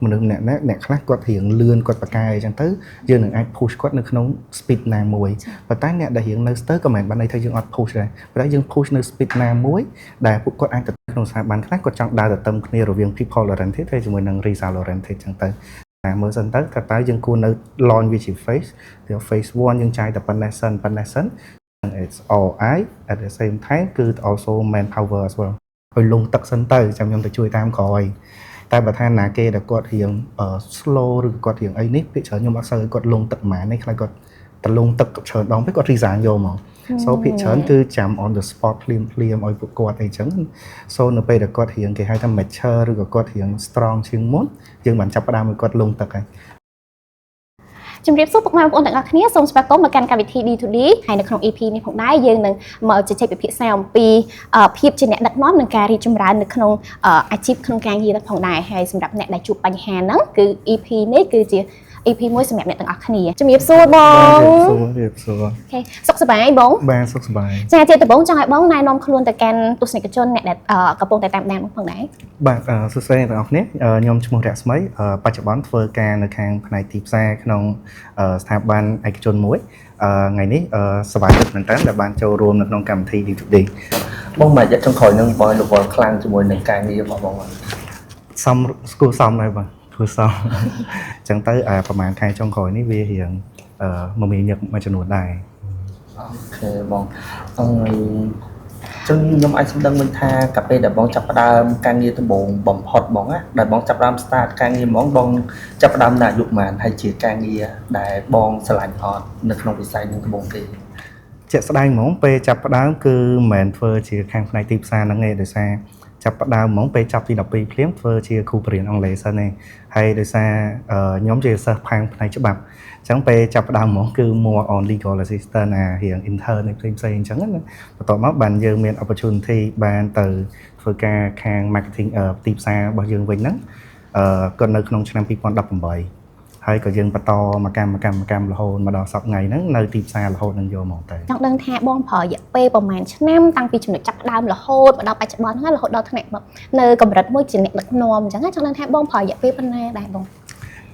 mình nè khác quạt hiện lươn quạt bạc cài chẳng tới giờ đừng ai push quạt nước nóng speed nam muối và tái nè đã hiện nơi tới comment ban đây thấy dương push rồi và đã dương push nơi speed nam muối đại phụ quạt anh tập trong xã ban khác quạt trong đa tập tâm kia rồi viên people là rèn thế thì chúng mình đang result là rèn thế chẳng tới mới dần tới thật tới dương cô nơi launch với chỉ face thì face one dương trai tập panelson it's all eye at the same time cứ also manpower as well hồi lùng tật sân tới trong nhóm tới chui tam khỏi tại bà than là kê đã quạt hiện slow rồi quạt hiện ấy nít bị trở nhưng mà sau quạt lùng tật mà này lại quạt tật lùng tật trở đóng với quạt ri giảng vô mà so bị trở cứ chạm on the spot phim ở quạt này chẳng so nó bây đã quạt hiện cái hai thằng mature rồi quạt hiện strong chuyên môn nhưng bản chấp đam quạt lùng tật này chấm riệp số Pokemon ôn tận các khía xong spec tốt mà can cavity D2D hay là trong EP này cũngได้dương nâng mở chỉ chạy bị phía sau pi phiệp trên nẹt đặt nón nâng cari chấm ra nâng trong achieve trong càng gì đó phòng đài hay sầm đập nẹt đại chụp bánh hà nắng cứ EP này cứ chỉ EP មួយសម្រាប់អ្នកទាំងអស់គ្នាជំរាបសួរបងជំរាបសួរអូខេសុខសប្បាយបងបាទសុខសប្បាយចាជាដំបូងចង់ឲ្យបងណែនាំខ្លួនទៅកាន់ទស្សនិកជនអ្នកដែលកំពុងតែតាមដានផងដែរបាទសួស្តីអ្នកទាំងអស់គ្នាខ្ញុំឈ្មោះរស្មីបច្ចុប្បន្នធ្វើការនៅខាងផ្នែកទីផ្សារក្នុងស្ថាប័នឯកជនមួយថ្ងៃនេះសប្បាយចិត្តមែនតើដែលបានចូលរួមនៅក្នុងកម្មវិធី D2D បងមកយកចុងក្រោយនឹងបងរវល់ខ្លាំងជាមួយនឹងការងាររបស់បងសំស្គូសំដែរបងធ្វើសំអញ្ចឹងទៅប្រហែលខែចុងក្រោយនេះវារៀងមកមានញឹកមួយចំនួនដែរអូខេបងចឹងខ្ញុំអាចសម្ដឹងវិញថាកាពេលដែលបងចាប់ផ្ដើមការងារដំបូងបំផុតបងណាដែលបងចាប់ផ្ដើម start ការងារហ្មងបងចាប់ផ្ដើមនៅអាយុប៉ុន្មានហើយជាការងារដែលបងឆ្លាញ់អត់នៅក្នុងវិស័យនឹងដំបូងទេជាក់ស្ដែងហ្មងពេលចាប់ផ្ដើមគឺមិនមែនធ្វើជាខាងផ្នែកទីផ្សារហ្នឹងទេដោយសារចាប់ផ្ដើមហ្មងពេលចាប់ទី12ភ្លាមធ្វើជាគ្រូបរិញ្ញាបត្រអង់គ្លេសសិនឯងហើយដោយសារខ្ញុំជាសិស្សផាំងផ្នែកច្បាប់អញ្ចឹងពេលចាប់ផ្ដើមហ្មងគឺ more on legal assistant រៀង intern ផ្សេងអញ្ចឹងណាបន្ទាប់មកបានយើងមាន opportunity បានទៅធ្វើការខាង marketing ទីផ្សាររបស់យើងវិញហ្នឹងក៏នៅក្នុងឆ្នាំ2018ហើយក៏យើងបន្តមកកម្មរហូតមកដល់សប្តាហ៍ថ្ងៃហ្នឹងនៅទីផ្សាររហូតនឹងយកមកទៅចង់ដឹងថាបងប្រើរយៈពេលប្រហែលឆ្នាំតាំងពីចំណុចចាប់ផ្ដើមរហូតមកដល់បច្ចុប្បន្នហ្នឹងរហូតដល់ថ្នាក់នៅកម្រិតមួយជាអ្នកដឹកនាំអញ្ចឹងចង់ដឹងថាបងប្រើរយៈពេលប៉ុណ្ណាដែរបង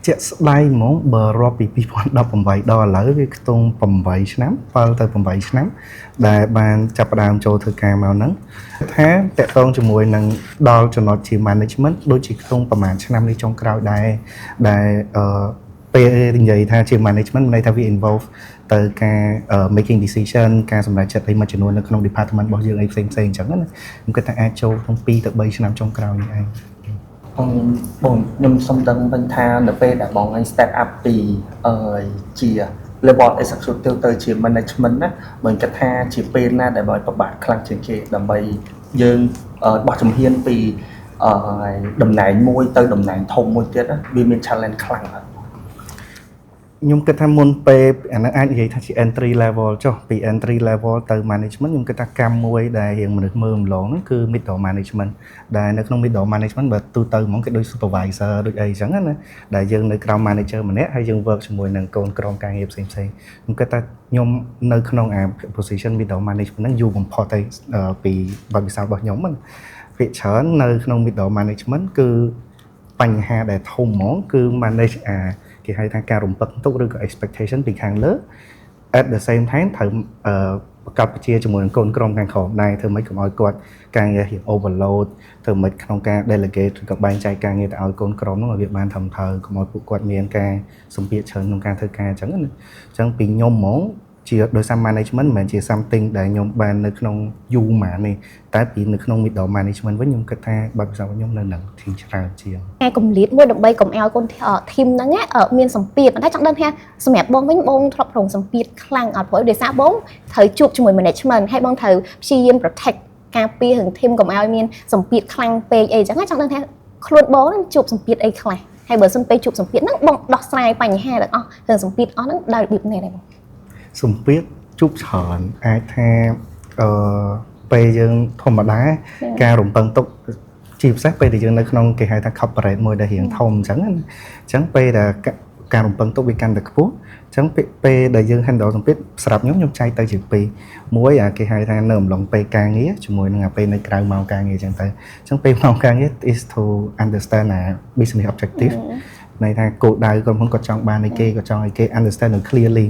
ជាក់ស្ដែងហ្មងបើរាប់ពី2018ដល់ឥឡូវវាខ្ទង់8ឆ្នាំ7ទៅ8ឆ្នាំដែលបានចាប់ផ្ដើមចូលធ្វើការមកហ្នឹងថាតកតងជាមួយនឹងដល់ចំណុចជា management ដូចជាខ្ទង់ប្រហែលឆ្នាំនេះចុងក្រោយដែលពេលនិយាយថាជា management មានន័យថាវា involve ទៅការ making decision ការសម្រេចចិត្តអីមួយចំនួននៅក្នុង department របស់យើងអីផ្សេងអញ្ចឹងណាខ្ញុំគិតថាអាចចូលក្នុង2ទៅ3ឆ្នាំចុងក្រោយនេះឯងបងខ្ញុំសូមដឹងវិញថានៅពេលដែលបងឲ្យ step up ពីជា level executive ទៅជា management ណាបងគិតថាជាពេលណាដែលបងពិបាកខ្លាំងជាងគេដើម្បីយើងបោះជំហានពីតំណែងមួយទៅតំណែងធំមួយទៀតវាមាន challenge ខ្លាំងណាស់ខ្ញុំគិតថាមុនពេលអាហ្នឹងអាចនិយាយថាជា entry level ចុះពី entry level ទៅ management ខ្ញុំគិតថាកម្មមួយដែលរៀងមនុស្សមើលម្លងហ្នឹងគឺ middle management ដែលនៅក្នុង middle management បើទូទៅហ្មងគេដូច supervisor ដូចអីចឹងណាដែលយើងនៅក្រោម manager ម្នាក់ហើយយើង work ជាមួយនឹងកូនក្រុមការងារផ្សេងខ្ញុំគិតថាខ្ញុំនៅក្នុង position middle management ហ្នឹងយូរបំផុតទៅពីបទពិសោធន៍របស់ខ្ញុំហ្នឹងភាគច្រើននៅក្នុង middle management គឺបញ្ហាដែលធំហ្មងគឺ manage គេហៅថាការរំពឹងទុកឬក៏ expectation ពីខាងលើ at the same time ត្រូវប្រកបវិជ្ជាជាមួយនឹងកូនក្រុមខាងក្រោមដែរធ្វើម៉េចកុំឲ្យគាត់ការងាររៀង overload ធ្វើម៉េចក្នុងការ delegate ឬក៏បែងចែកការងារទៅឲ្យកូនក្រុមនោះឲ្យវាបានត្រឹមត្រូវកុំឲ្យពួកគាត់មានការសម្ពាធច្រើនក្នុងការធ្វើការអញ្ចឹងណាអញ្ចឹងពីខ្ញុំហ្មងជាដោយសារ management មិនមែនជា something ដែលខ្ញុំបាននៅក្នុងយូរម៉ានេះតែពីនៅក្នុង middle management វិញខ្ញុំគិតថាបទពិសោធន៍របស់ខ្ញុំនៅនឹងទីច្រើនជាងតែកម្រិតមួយដើម្បីកុំឲ្យកូន team ហ្នឹងមានសម្ពាធតែចង់ដឹងថាសម្រាប់បងវិញបងធ្លាប់ប្រងសម្ពាធខ្លាំងអត់ព្រោះដោយសារបងត្រូវជួបជាមួយ management ហើយបងត្រូវព្យាយាម protect ការពាររឿង team កុំឲ្យមានសម្ពាធខ្លាំងពេកអីចឹងចង់ដឹងថាខ្លួនបងនឹងជួបសម្ពាធអីខ្លះហើយបើសិនពេលជួបសម្ពាធហ្នឹងបងដោះស្រាយបញ្ហាទាំងអស់រឿងសម្ពាធអស់ហ្នឹងដោយរបៀបណាដែរបងសម្ពាធជួបច្រើនអាចថាពេលយើងធម្មតាការរំពឹងទុកជាពិសេសពេលដែលយើងនៅក្នុងគេហៅថា corporate មួយដែលរៀងធំអញ្ចឹងពេលដែល ការរំពឹងទុកវាកាន់តែខ្ពស់អញ្ចឹងពេលដែលយើង handle សម្ពាធស្រាប់ខ្ញុំចែកទៅជាពីរមួយគេហៅថានៅអំឡុងពេលការងារជាមួយនឹងពេលនៅក្រៅម៉ោងការងារអញ្ចឹងទៅអញ្ចឹងពេលម៉ោងការងារ is to understand business objective ន័យថាគោលដៅក្រុមហ៊ុនគាត់ចង់បានអីគេគាត់ចង់អីគេ understand clearly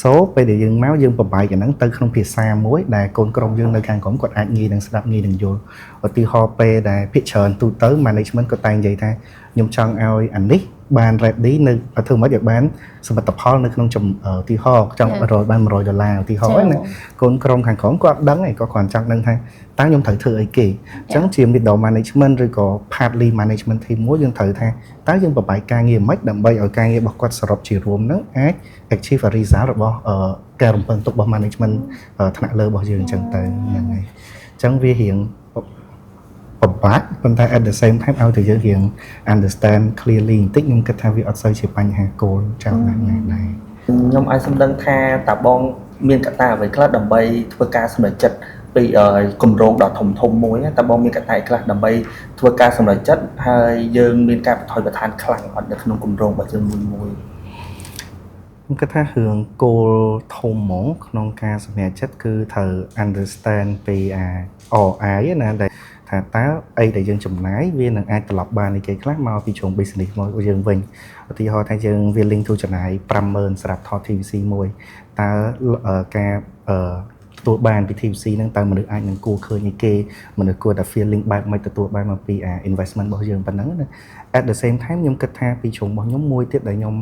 so ពេលដែលយើងមកយើងប្របែកអាហ្នឹងទៅក្នុងភាសាមួយដែលកូនក្រុមយើងនៅខាងក្រុមគាត់អាចងាយនឹងស្ដាប់ងាយនឹងយល់ឧទាហរណ៍ពេលដែលភាគច្រើនទូទៅ management គាត់តែងនិយាយថាខ្ញុំចង់ឲ្យអានេះបាន ready នៅធ្វើម៉េចឲ្យបានសមិទ្ធផលនៅក្នុងឧទាហរណ៍ចង់រកបាន$100ឧទាហរណ៍ណាកូនក្រុមខាងក្រុមគាត់ដឹងហើយគាត់គ្រាន់ចង់ដឹងថាតើខ្ញុំត្រូវធ្វើអីគេអញ្ចឹងជា middle management ឬក៏ partly management team មួយយើងត្រូវថាតើយើងប្របែកការងារមិនដើម្បីឲ្យការងាររបស់គាត់សរុបជារួមនឹងអាច achieve result របស់ការរំពឹងទុករបស់ management ថ្នាក់លើរបស់យើងអញ្ចឹងទៅហ្នឹងហើយអញ្ចឹងវារៀងពិបាកប៉ុន្តែ at the same time ឲ្យតែយើងរៀង understand clearly បន្តិចខ្ញុំគិតថាវាអត់សូវជាបញ្ហាគោលចាំណាស់ដែរខ្ញុំអាចសម្ដឹងថាតើបងមានកត្តាអ្វីខ្លះដើម្បីធ្វើការសម្រេចចិត្តពីគម្រោងដ៏ធំមួយតើបងមានកត្តាខ្លះដើម្បីធ្វើការសម្រេចចិត្តហើយយើងមានការបន្ថយបន្ថានខ្លាំងអត់នៅក្នុងគម្រោងរបស់យើងមួយខ្ញុំគិតថារឿងគោលធំហ្មងក្នុងការសម្រេចចិត្តគឺត្រូវ understand ពីROI ណាដែលថាតើអីដែលយើងចំណាយវានឹងអាចត្រឡប់បានអីគេខ្លះមកពីជ្រុង business របស់យើងវិញឧទាហរណ៍ថាយើង willing to ចំណាយ $50,000 សម្រាប់ថត TVC មួយតើការទទួលបានពី TVC ហ្នឹងតើមនុស្សអាចនឹងគួរឃើញអីគេមនុស្សគួរតែ feeling បែបមិនទទួលបានមកពី investment របស់យើងប៉ុណ្ណឹងណា at the same time ខ្ញុំគិតថាពីជ្រុងរបស់ខ្ញុំមួយទៀតដែលខ្ញុំ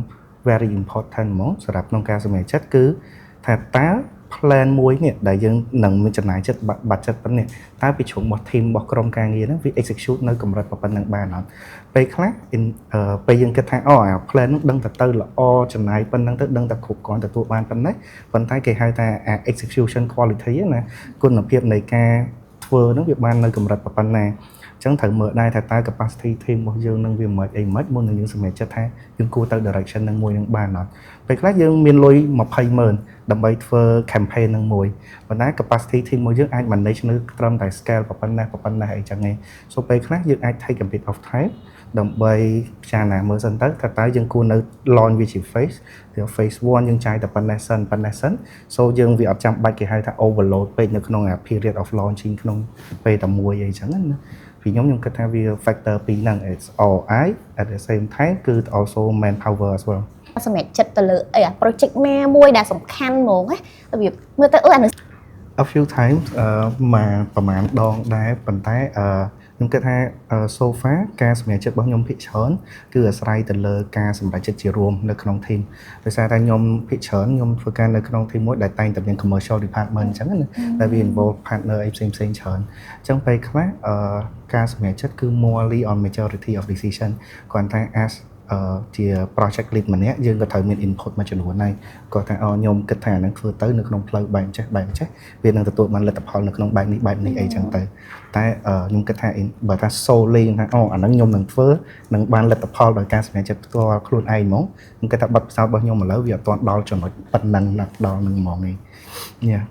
very important ហ្មងសម្រាប់ក្នុងការសម្រេចចិត្តគឺថាតើ plan មួយនេះដែលយើងនឹងមានចំណាយចិត្តបាត់ចិត្តប៉ុណ្នេះតើពីជ្រុងរបស់ team របស់ក្រុមការងារហ្នឹងវា execute នៅកម្រិតប៉ុណ្ណឹងបានអត់ពេលខ្លះពេលយើងគិតថាplan ហ្នឹងដឹងតែទៅល្អចំណាយប៉ុណ្ណឹងទៅដឹងតែគ្រប់គ្រាន់ទទួលបានប៉ុណ្ណេះប៉ុន្តែគេហៅថា execution quality ណាគុណភាពនៃការធ្វើហ្នឹងវាបាននៅកម្រិតប៉ុណ្ណាអញ្ចឹងត្រូវមើលដែរថាតើ capacity team របស់យើងនឹងវាមិនអីមិនមុននឹងយើងសម្រេចចិត្តថាយើងគួរទៅ direction នឹងមួយនឹងបានអត់ពេលខ្លះយើងមានលុយ$20,000ដើម្បីធ្វើ campaign នឹងមួយប៉ុន្តែ capacity team របស់យើងអាច manage នៅត្រឹមតែ scale ប៉ុណ្ណាអីចឹងឯង so ពេលខ្លះយើងអាច take a bit of time ដើម្បីពិចារណាមើលសិនទៅថាតើយើងគួរនៅ launch វាជា phase phase 1យើងចាយតែប៉ុណ្ណេះសិន so យើងវាអត់ចាំបាច់គេហៅថា overload ពេកនៅក្នុង period of launching ក្នុងពេលតែមួយអីចឹងណាពីខ្ញុំគិតថាវា factor ពីរហ្នឹង it's ROI at the same time គឺ also manpower as well សម្រាប់ចិត្តទៅលើproject ណាមួយដែលសំខាន់ហ្មងណារបៀបមើលទៅអានឹង a few times ប្រហែលដងដែរប៉ុន្តែខ្ញុំគិតថា so far ការសម្រេចចិត្តរបស់ខ្ញុំភាគច្រើនគឺអាស្រ័យទៅលើការសម្រេចចិត្តជារួមនៅក្នុង team ដោយសារតែខ្ញុំភាគច្រើនខ្ញុំធ្វើការនៅក្នុង team មួយដែលតែងតែមាន commercial department អញ្ចឹងណាដែលវា involve partner អីផ្សេងច្រើនអញ្ចឹងពេលខ្លះការសម្រេចចិត្តគឺ morely on majority of decision គ្រាន់តែ as ជា project lead ម្នាក់យើងក៏ត្រូវមាន input មួយចំនួនដែរគាត់ថាខ្ញុំគិតថាអានឹងធ្វើទៅនៅក្នុងផ្លូវបែបចេះវានឹងទទួលបានលទ្ធផលនៅក្នុងបែបនេះអីចឹងទៅតែខ្ញុំគិតថាបើថា solely ថាអាហ្នឹងខ្ញុំនឹងធ្វើនឹងបានលទ្ធផលដោយការសម្រេចចិត្តផ្ទាល់ខ្លួនឯងហ្មងខ្ញុំគិតថាបទពិសោធន៍របស់ខ្ញុំឥឡូវវាអត់ទាន់ដល់ចំណុចប៉ុណ្ណឹងដល់នឹងហ្មងនេះ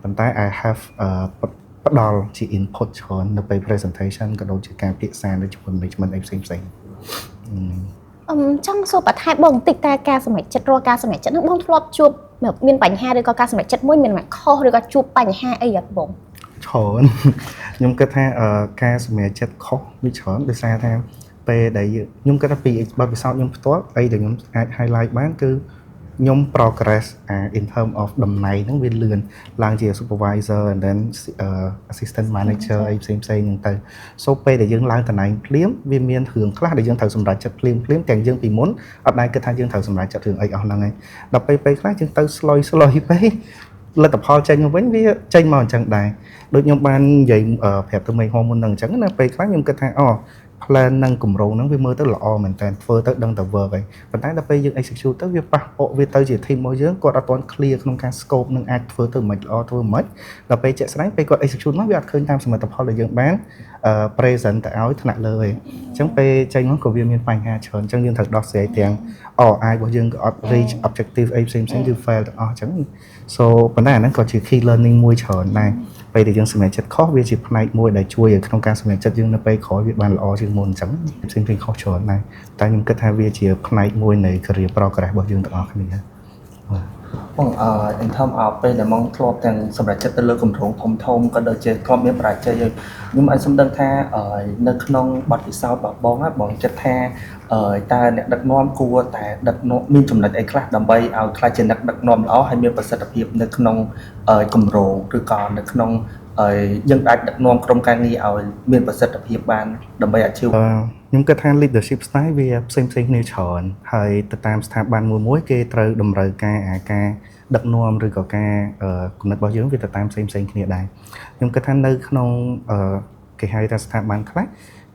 ប៉ុន្តែ I have ផ្ដល់ជា input ច្រើននៅពេល presentation ក៏ដូចជាការពិភាក្សានៅជាមួយ management អីផ្សេងចង់សួរបន្ថែមបងបន្តិចតើការសម្រេចចិត្តហ្នឹងបងធ្លាប់ជួបមានបញ្ហាឬក៏ការសម្រេចចិត្តមួយមានខុសឬក៏ជួបបញ្ហាអីយ៉ាងបងច្រើនខ្ញុំគិតថាការសម្រេចចិត្តខុសវាច្រើនដោយសារថាពេលដែលខ្ញុំគិតថាពីបទពិសោធន៍ខ្ញុំផ្ទាល់អីដែលខ្ញុំអាច highlight បានគឺខ្ញុំ progress in term of តំណែងហ្នឹងវាលឿនឡើងជា supervisor and then assistant manager អីផ្សេងហ្នឹងទៅ so ពេលដែលយើងឡើងតំណែងភ្លាមវាមានរឿងខ្លះដែលយើងត្រូវសម្រេចចិត្តភ្លាមទាំងយើងពីមុនអត់ដែលគិតថាយើងត្រូវសម្រេចចិត្តរឿងអីអស់ហ្នឹងឯងដល់ពេលខ្លះយើងទៅ slow ពេកលទ្ធផលចេញមកវិញវាចេញមកអញ្ចឹងដែរដូចខ្ញុំបាននិយាយប្រាប់ទៅមេហមមុនហ្នឹងអញ្ចឹងណាពេលខ្លះខ្ញុំគិតថាplan នឹងគម្រោងហ្នឹងវាមើលទៅល្អមែនតើធ្វើទៅដឹងតែ work ហើយប៉ុន្តែដល់ពេលយើង execute ទៅវាប៉ះពាល់វាទៅជា team របស់យើងគាត់អត់ទាន់ clear ក្នុងការ scope នឹងអាចធ្វើទៅមិនល្អធ្វើមិនដល់ពេលជាក់ស្ដែងពេលគាត់ execute មកវាអត់ឃើញតាមសមិទ្ធផលដែលយើងបានpresent ទៅឲ្យថ្នាក់លើឯងអញ្ចឹងពេលចេញមកក៏វាមានបញ្ហាច្រើនអញ្ចឹងយើងត្រូវដោះស្រាយទាំង ROI របស់យើងក៏អត់ reach objective អីផ្សេងគឺ fail ទាំងអស់អញ្ចឹង so ប៉ុន្តែអាហ្នឹងក៏ជា key learning មួយច្រើនដែរ ពេលដែលយើងសម្រេចចិត្តខុសវាជាផ្នែកមួយដែលជួយឲ្យក្នុងការសម្រេចចិត្តយើងនៅពេលក្រោយវាបានល្អជាងមុនអញ្ចឹងផ្សេងៗខុសច្រើនដែរតែខ្ញុំគិតថាវាជាផ្នែកមួយនៃ career progress របស់យើងទាំងអស់គ្នាបាទ បងin term ពេលដែលមកធ្លាប់ទាំងសម្រាប់ចិត្តទៅលើគម្រោងធំក៏ដូចជាក៏មានប្រាជ័យខ្ញុំអាចសំដៅថានៅក្នុងបទពិសោធន៍របស់បងចិត្តថាតើអ្នកដឹកនាំគួរតែដឹកនាំមានចំណុចអីខ្លះដើម្បីឲ្យខ្លាចជាអ្នកដឹកនាំល្អហើយមានប្រសិទ្ធភាពនៅក្នុងគម្រោងឬក៏នៅក្នុងយើងអាចដឹកនាំក្រុមការងារឲ្យមានប្រសិទ្ធភាពបានដើម្បីអាជីវខ្ញុំគិតថា leadership style វាផ្សេងៗគ្នាច្រើនហើយទៅតាមស្ថាប័នមួយគេត្រូវតម្រូវការដឹកនាំឬក៏ការគំនិតរបស់យើងវាទៅតាមផ្សេងៗគ្នាដែរខ្ញុំគិតថានៅក្នុងគេហៅថាស្ថាប័នខ្លះ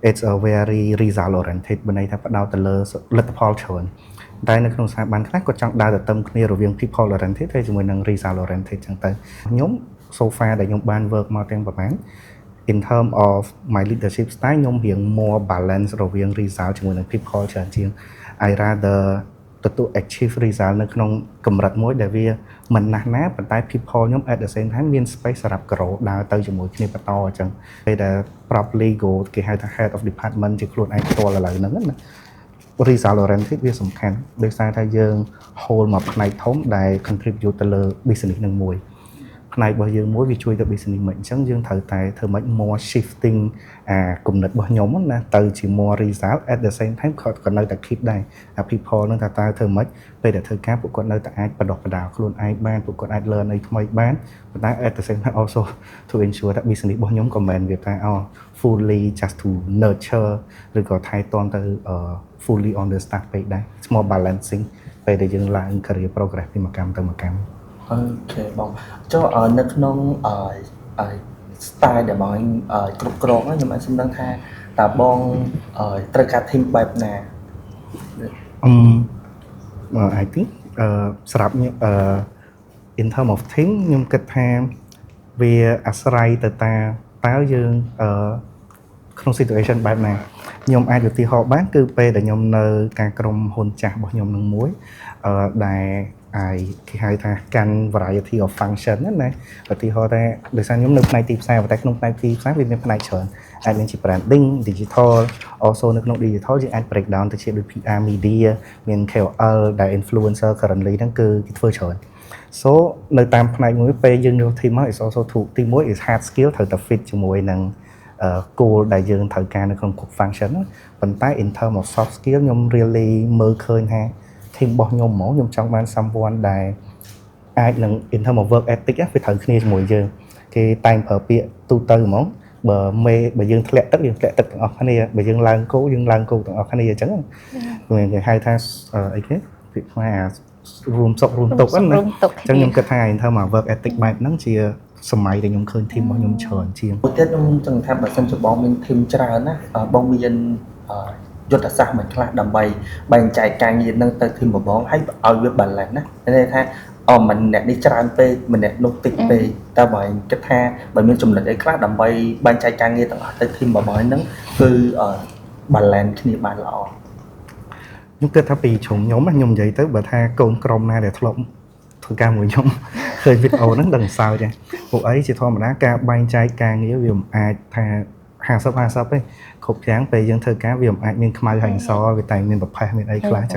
it's a very result oriented បើន័យថាផ្ដោតទៅលើលទ្ធផលច្រើនតែនៅក្នុងស្ថាប័នខ្លះគាត់ចង់ដើរទៅតាមគ្នារវាង people oriented ហើយជាមួយនឹង result oriented ចឹងទៅខ្ញុំ so far ដែលខ្ញុំបាន work មកទាំងប្រហែល in term of my leadership style ខ្ញុំរៀង more balance រវាង result ជាមួយនឹង people ច្រើនជាង I rather ទទួល achieve result នៅក្នុងកម្រិតមួយដែលវាមិនណាស់ណាប៉ុន្តែ people ខ្ញុំ at the same time មាន space សម្រាប់ grow ដើរទៅជាមួយគ្នាបន្តអញ្ចឹងពេលដែល properly go គេហៅថា head of department ជាខ្លួនឯងផ្ទាល់ឥឡូវហ្នឹងណា result oriented វាសំខាន់ដោយសារថាយើង hold មកផ្នែកធំដែល contribute ទៅលើ business នឹងមួយផ្នែករបស់យើងមួយវាជួយទៅ business មិនអញ្ចឹងយើងត្រូវតែធ្វើម៉េច more shifting គំនិតរបស់ខ្ញុំណាទៅជា more result at the same time ក៏នៅតែ keep ដែរ people នឹងថាតើធ្វើម៉េចពេលដែលធ្វើការពួកគាត់នៅតែអាចបដិបដាខ្លួនឯងបានពួកគាត់អាច learn អីថ្មីបានប៉ុន្តែ at the same time also to ensure ថា business របស់ខ្ញុំក៏មិនវាថា fully just to nurture ឬក៏ថែទាំទៅ fully on the staff ពេកដែរ small balancing ពេលដែលយើងឡើង career progress ពីមួយកម្មទៅមួយកម្មអូខេបងចុះនៅក្នុងstyle ដែលបងគ្រប់គ្រងខ្ញុំអាចសំដៅថាតើបងត្រូវការ team បែបណា I think សម្រាប់in term of team ខ្ញុំគិតថាវាអាស្រ័យទៅតាមតើយើងក្នុង situation បែបណាខ្ញុំអាចឧទាហរណ៍បានគឺពេលដែលខ្ញុំនៅការក្រុមហ៊ុនចាស់របស់ខ្ញុំនឹងមួយដែលគេហៅថាកាន់ variety of function ណាឧទាហរណ៍ថាដោយសារខ្ញុំនៅផ្នែកទីផ្សារតែក្នុងផ្នែកទីផ្សារវាមានផ្នែកច្រើនអាចមានជា branding digital also នៅក្នុង digital យើងអាច break down ទៅជាដូច PR media មាន KOL ដែល influencer currently ហ្នឹងគឺគេធ្វើច្រើន so នៅតាមផ្នែកមួយពេលយើងយក team មក is also to ទី1 is hard skill ត្រូវតែ fit ជាមួយនឹងgoal ដែលយើងត្រូវការនៅក្នុងគ្រប់ function ប៉ុន្តែ in term of soft skill ខ្ញុំ really មើលឃើញថា team របស់ខ្ញុំហ្មងខ្ញុំចង់បាន someone ដែលអាចនឹង in term of work ethic វាត្រូវគ្នាជាមួយយើងគេតែងប្រើពាក្យទូទៅហ្មងបើយើងធ្លាក់ទឹកយើងធ្លាក់ទឹកទាំងអស់គ្នាបើយើងឡើងគោយើងឡើងគោទាំងអស់គ្នាអញ្ចឹងគេហៅថាអីគេពាក្យខ្មែររួមសុខរួមទុក្ខណាអញ្ចឹងខ្ញុំគិតថា in term of work ethic បែបហ្នឹងជាសម័យដែលខ្ញុំឃើញ team របស់ខ្ញុំច្រើនជាងទៀតខ្ញុំចង់ថាបើសិនជាបងមាន team ច្រើនណាបងមានយុទ្ធសាស្ត្រមួយខ្លះដើម្បីបែងចែកការងារនឹងទៅ team របស់បងឲ្យវា balance ណាន័យថាមិនអ្នកនេះច្រើនពេកម្នាក់នោះតិចពេកតើបងគិតថាបើមានចំណុចអីខ្លះដើម្បីបែងចែកការងារទាំងអស់ទៅ team របស់បងហ្នឹងគឺ balance គ្នាបានល្អខ្ញុំគិតថាពីជ្រុងខ្ញុំនិយាយទៅបើថាកូនក្រុមណាដែលធ្លាប់ធ្វើការមួយខ្ញុំឃើញវីដេអូហ្នឹងដឹងសើចពួកអីជាធម្មតាការបែងចែកការងារវាមិនអាចថា50-50ទេគ្រប់យ៉ាងពេលយើងធ្វើការវាមិនអាចមានខ្មៅហើយសវាតែមានប្រផេះមានអីខ្លះអញ្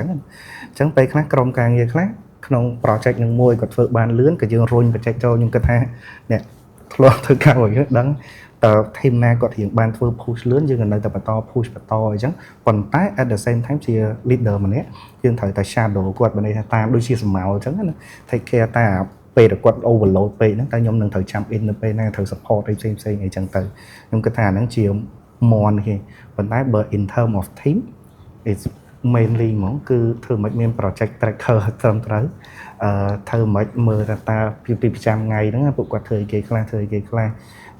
ចឹងពេលខ្លះក្រុមការងារខ្លះក្នុង project នឹងមួយក៏ធ្វើបានលឿនក៏យើងរុញ project ចូលខ្ញុំគិតថាអ្នកធ្លាប់ធ្វើការមួយយើងដឹងតើ team ណាគាត់រៀងបានធ្វើ push លឿនយើងនៅតែបន្ត push បន្តអញ្ចឹងប៉ុន្តែ at the same time ជា leader ម្នាក់យើងត្រូវតែ shadow គាត់បើន័យថាតាមដូចជាសម្ោអញ្ចឹងណា take care តែពេលដែលគាត់ overload ពេកហ្នឹងតែខ្ញុំនឹងត្រូវចាំ in នៅពេលណាត្រូវ support អីផ្សេងៗអីចឹងទៅខ្ញុំគិតថាអាហ្នឹងជា mon គេប៉ុន្តែបើ in term of team it's mainly ហ្មងគឺធ្វើមិនមាន project tracker ត្រឹមត្រូវធ្វើមិនមើលថាពីប្រចាំថ្ងៃហ្នឹងពួកគាត់ធ្វើអីគេខ្លះ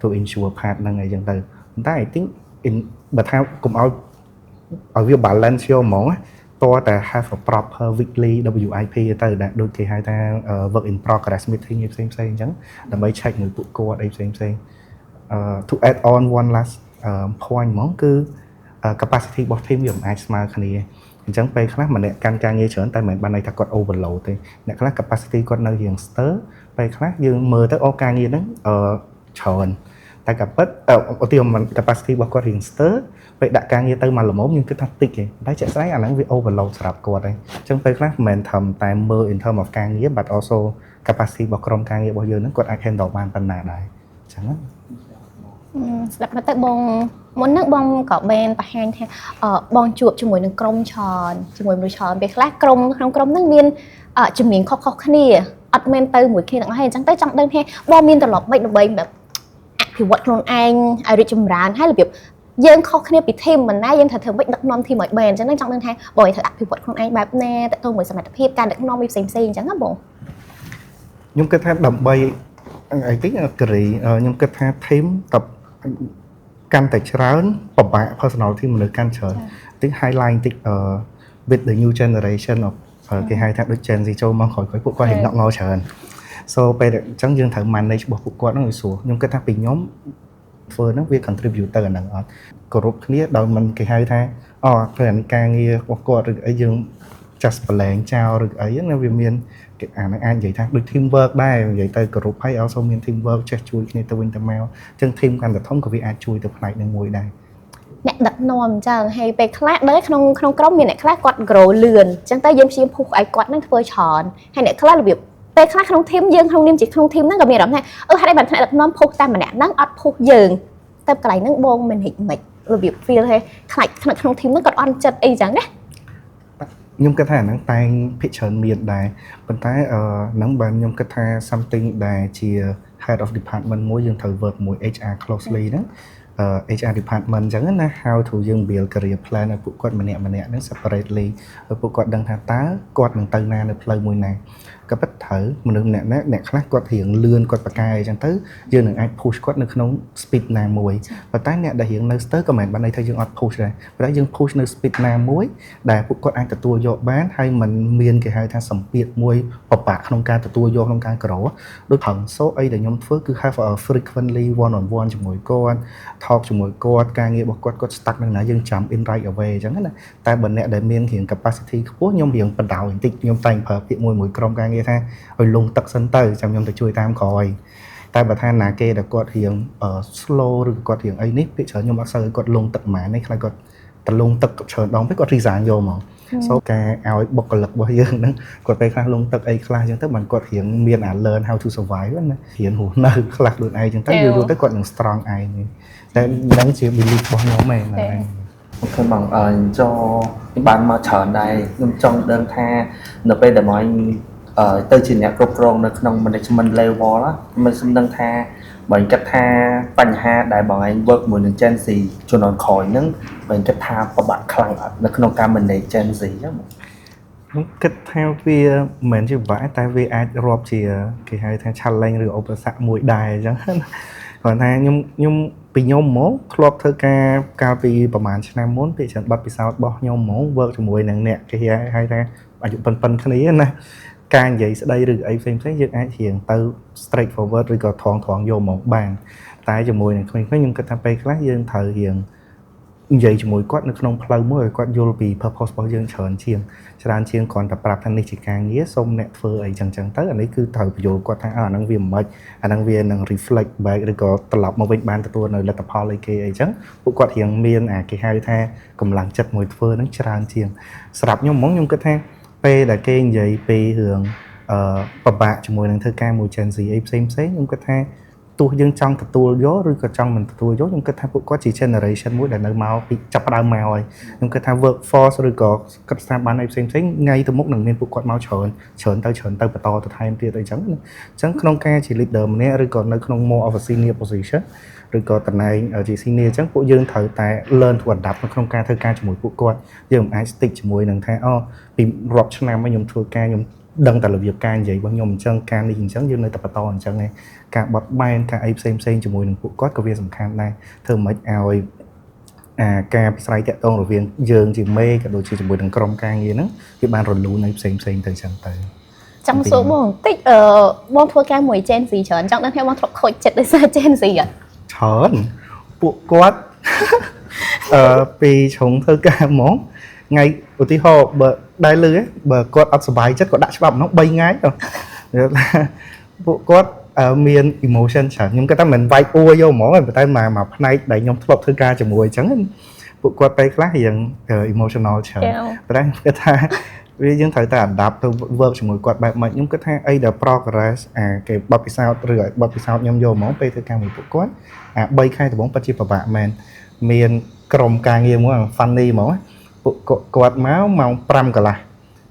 to ensure part ហ្នឹងអីចឹងទៅប៉ុន្តែ I thinkបើថាកុំឲ្យវា balance យកហ្មងតើតែ have a proper weekly WIP ទៅដែលដូចគេហៅថា work in progress meeting ផ្សេងៗអញ្ចឹងដើម្បី check នឹងពួកគាត់អីផ្សេងៗto add on one last point ហ្មងគឺ capacity របស់ team វាមិនអាចស្មើគ្នាអញ្ចឹងពេលខ្លះម្នាក់កាន់ការងារច្រើនតែមិនបានន័យថាគាត់ overload ទេអ្នកខ្លះ capacity គាត់នៅរៀងស្ទើរពេលខ្លះយើងមើលទៅការងារហ្នឹង ច្រើនតែក៏ពិតឧទាហរណ៍ capacity របស់គាត់រៀងស្ទើរពេលដាក់ការងារទៅមកល្មមខ្ញុំគិតថាតិចទេតែជាក់ស្ដែងអាហ្នឹងវា overload សម្រាប់គាត់ហើយអញ្ចឹងពេលខ្លះមិនមែនត្រឹមតែមើល in term of ការងារ but also capacity របស់ក្រុមការងាររបស់យើងហ្នឹងគាត់អាច handle បានប៉ុណ្ណាដែរអញ្ចឹង ស្ដាប់ទៅបងមុនហ្នឹងបងក៏បានបង្ហាញថាបងជួបជាមួយនឹងក្រុមច្រើនជាមួយមនុស្សច្រើនពេលខ្លះក្រុមក្នុងក្រុមហ្នឹងមានជំនាញខុសៗគ្នាអត់មែនទៅមួយគ្នាទាំងអស់ហើយអញ្ចឹងទៅចង់ដឹងថាបងមានត្រឡប់មិនដើម្បីแบบអភិវឌ្ឍខ្លួនឯងឲ្យរីកចម្រើនហើយរបៀបយើងខុសគ្នាពី team មិនណាយើងត្រូវធ្វើម៉េចដឹកនាំ team ឲ្យបានអញ្ចឹងចង់ដឹងថាបងឲ្យត្រូវអភិវឌ្ឍខ្លួនឯងបែបណាតើទៅមួយសមត្ថភាពការដឹកនាំវាផ្សេងៗអញ្ចឹងណាបងខ្ញុំគិតថាដើម្បីអីតិចគ្រីខ្ញុំគិតថា team តកាន់តែច្រើនពិបាក personality មនុស្សកាន់ច្រើនតិច highlight តិចwith the new generation of គេហៅថាដូច Gen Z ចូលមកក្រោយពួកគាត់រៀងងក់ងច្រើន so ពេលអញ្ចឹងយើងត្រូវ manage របស់ពួកគាត់ហ្នឹងឲ្យស្រួលខ្ញុំគិតថាពីខ្ញុំធ្វើហ្នឹងវា contribute ទៅអាហ្នឹងអត់គោរពគ្នាដោយមិនគេហៅថាព្រោះការងាររបស់គាត់ឬអីយើង just បលែងចោលឬអីហ្នឹងវាមានអាហ្នឹងអាចនិយាយថាដូច team work ដែរនិយាយទៅគោរពហើយ also មាន team work ចេះជួយគ្នាទៅវិញទៅមកអញ្ចឹង team កាន់តែធំក៏វាអាចជួយទៅផ្នែកនឹងមួយដែរអ្នកដឹកនាំអញ្ចឹងហើយពេលខ្លះដែរក្នុងក្រុមមានអ្នកខ្លះគាត់ grow លឿនអញ្ចឹងទៅយើងព្យាយាមពុះឲ្យគាត់នឹងធ្វើច្រើនហើយអ្នកខ្លះរបៀបពេលខ្លះក្នុង team យើងក្នុងនាមជាក្នុង team ហ្នឹងក៏មានអារម្មណ៍ថាហេតុអីបានថ្នាក់ដឹកនាំពុះតែម្នាក់ហ្នឹងអត់ពុះយើងទៅកន្លែងហ្នឹងបងមិនហិចមិនរបៀប feel ឲ្យខ្លាចក្នុង team ហ្នឹងគាត់អន់ចិត្តអីចឹងណាខ្ញុំគិតថាអាហ្នឹងតែងភិកច្រើនមានដែរប៉ុន្តែហ្នឹងបើខ្ញុំគិតថា something ដែលជា head of department មួយយើងត្រូវ work មួយ HR closely ហ្នឹងHR department អញ្ចឹងណា how to យើង build career plan ឲ្យពួកគាត់ម្នាក់ៗហ្នឹង separately ឲ្យពួកគាត់ដឹងថាតើគាត់នឹងទៅណានៅផ្លូវមួយណាក៏ពិតត្រូវមនុស្សម្នាក់អ្នកខ្លះគាត់រៀងលឿនគាត់ប្រកែអញ្ចឹងទៅយើងនឹងអាច push គាត់នៅក្នុង speed ណាមួយប៉ុន្តែអ្នកដែលរៀងនៅស្ទើរក៏មិនបានន័យថាយើងអត់ push ដែរប៉ុន្តែយើង push នៅ speed ណាមួយដែលពួកគាត់អាចទទួលយកបានហើយมันមានគេហៅថាសម្ពាធមួយពិបាកក្នុងការទទួលយកក្នុងការក្រដូចផឹងសូអីដែលខ្ញុំធ្វើគឺ have a frequently one on one ជាមួយគាត់ talk ជាមួយគាត់ការងាររបស់គាត់ stuck នឹងណាយើងចាំ in right away អញ្ចឹងណាតែបើអ្នកដែលមានរៀង capacity ខ្ពស់ខ្ញុំរៀងបដៅបន្តិចខ្ញុំតែងប្រើពាក្យមួយក្រុមការងារថាឲ្យលងទឹកសិនទៅចាំខ្ញុំទៅជួយតាមក្រោយតែបើថាណាគេដែលគាត់រៀង slow ឬគាត់រៀងអីនេះពាក្យច្រើនខ្ញុំអត់សូវឲ្យគាត់លងទឹកហ្មងនេះខ្លាចគាត់ទៅលងទឹកច្រើនដងពេកគាត់ resign យកមកសូការឲ្យបុគ្គលិករបស់យើងហ្នឹងគាត់ពេលខ្លះលងទឹកអីខ្លះអញ្ចឹងទៅបានគាត់រៀងមានអា learn how to survive ណារៀនរស់នៅខ្លះខ្លួនឯងអញ្ចឹងទៅយូរទៅគាត់នឹង strong ឯងតែហ្នឹងជា belief របស់ខ្ញុំឯងហ្នឹងអូខេបងចូលខ្ញុំបានមកច្រើនដែរខ្ញុំចង់ដឹងថានៅពេលដែលមកទៅជាអ្នកគ្រប់គ្រងនៅក្នុង management level មិនសំដឹងថាបើគិតថាបញ្ហាដែលបងឯង work មួយនឹង Gen Z ជំនាន់ក្រោយហ្នឹងបើគិតថាពិបាកខ្លាំងអត់នៅក្នុងការ manage Gen Z អញ្ចឹងខ្ញុំគិតថាវាមិនមែនជាពិបាកតែវាអាចរាប់ជាគេហៅថា challenge ឬឧបសគ្គមួយដែរអញ្ចឹងគាត់ថាខ្ញុំពីខ្ញុំហ្មងធ្លាប់ធ្វើការកាលពីប្រហែលឆ្នាំមុនពីច្រើនប័ណ្ណពិសោធន៍របស់ខ្ញុំហ្មង work ជាមួយនឹងអ្នកគេហៅថាអាយុប៉ុនគ្នាណាការនិយាយស្ដីឬអីផ្សេងយើងអាចរៀងទៅ straight forward ឬក៏ថងយកមកបានតែជាមួយនឹងខ្ញុំគិតថាពេលខ្លះយើងត្រូវរៀងនិយាយជាមួយគាត់នៅក្នុងផ្លូវមួយឲ្យគាត់យល់ពី purpose របស់យើងច្រើនជាងគ្រាន់តែប្រាប់ថានេះជាការងារសូមអ្នកធ្វើអីចឹងទៅអានេះគឺត្រូវបញ្យល់គាត់ថាអាហ្នឹងវាមិនម៉េចអាហ្នឹងវានឹង reflect back ឬក៏ត្រឡប់មកវិញបានទទួលនៅលទ្ធផលអីគេអីចឹងពួកគាត់រៀងមានគេហៅថាកម្លាំងចិត្តមួយធ្វើហ្នឹងច្រើនជាងសម្រាប់ខ្ញុំហ្មងខ្ញុំគិតថាពេលដែលគេនិយាយពីរឿងពិបាកជាមួយនឹងធ្វើការមួយ Gen Z អីផ្សេងខ្ញុំគិតថាទោះយើងចង់ទទួលយកឬក៏ចង់មិនទទួលយកខ្ញុំគិតថាពួកគាត់ជា generation មួយដែលនៅមកពីចាប់ផ្ដើមមកហើយខ្ញុំគិតថា workforce ឬក៏គិតស្ថាប័នអីផ្សេងថ្ងៃទៅមុខនឹងមានពួកគាត់មកច្រើនទៅបន្តទៅថែមទៀតអីចឹងក្នុងការជា leader ម្នាក់ឬក៏នៅក្នុង more of a senior position ឬក៏តំណែងជា senior អញ្ចឹងពួកយើងត្រូវតែ learn to adapt នៅក្នុងការធ្វើការជាមួយពួកគាត់យើងមិនអាច stick ជាមួយនឹងថាពីរាប់ឆ្នាំមកខ្ញុំធ្វើការខ្ញុំដឹងតែរបៀបការនិយាយរបស់ខ្ញុំអញ្ចឹងការនេះអញ្ចឹងយើងនៅតែបន្តអញ្ចឹងឯងការបត់បែនការអីផ្សេងជាមួយនឹងពួកគាត់ក៏វាសំខាន់ដែរធ្វើមិនឲ្យការប្រស្រ័យតាក់ទងរវាងយើងជាមេក៏ដូចជាជាមួយនឹងក្រុមការងារហ្នឹងវាបានរលូននៅផ្សេងទៅអញ្ចឹងទៅចង់សួរបងបន្តិចបងធ្វើការមួយ Gen Z ច្រើនចង់ដឹងថាបងធ្លាប់ខូចចិត្តដោយសារ Gen Z អត់ច្រើនពួកគាត់ពីជ្រុងធ្វើការហ្មងថ្ងៃឧទាហរណ៍បើដែរលឺបើគាត់អត់សុបាយចិត្តគាត់ដាក់ច្បាប់ហ្នឹង3ថ្ងៃទៅពួកគាត់ មាន emotion ច្រើនខ្ញុំគាត់ថាមិនវាយអួរយកហ្មងតែមកផ្នែកដែលខ្ញុំធ្លាប់ធ្វើការជាមួយអញ្ចឹងពួកគាត់ពេលខ្លះរៀង emotional ច្រើនតែគាត់ថាវាយើងត្រូវតែ adapt ទៅ work ជាមួយគាត់បែបម៉េចខ្ញុំគិតថាអីដែល progress គេបទពិសោធន៍ឬបទពិសោធន៍ខ្ញុំយកហ្មងពេលធ្វើការមួយពួកគាត់3ខែដំបូងពិតជាពិបាកមែនមានក្រុមការងារមួយ funny ហ្មងពួកគាត់មកម៉ោង5កន្លះ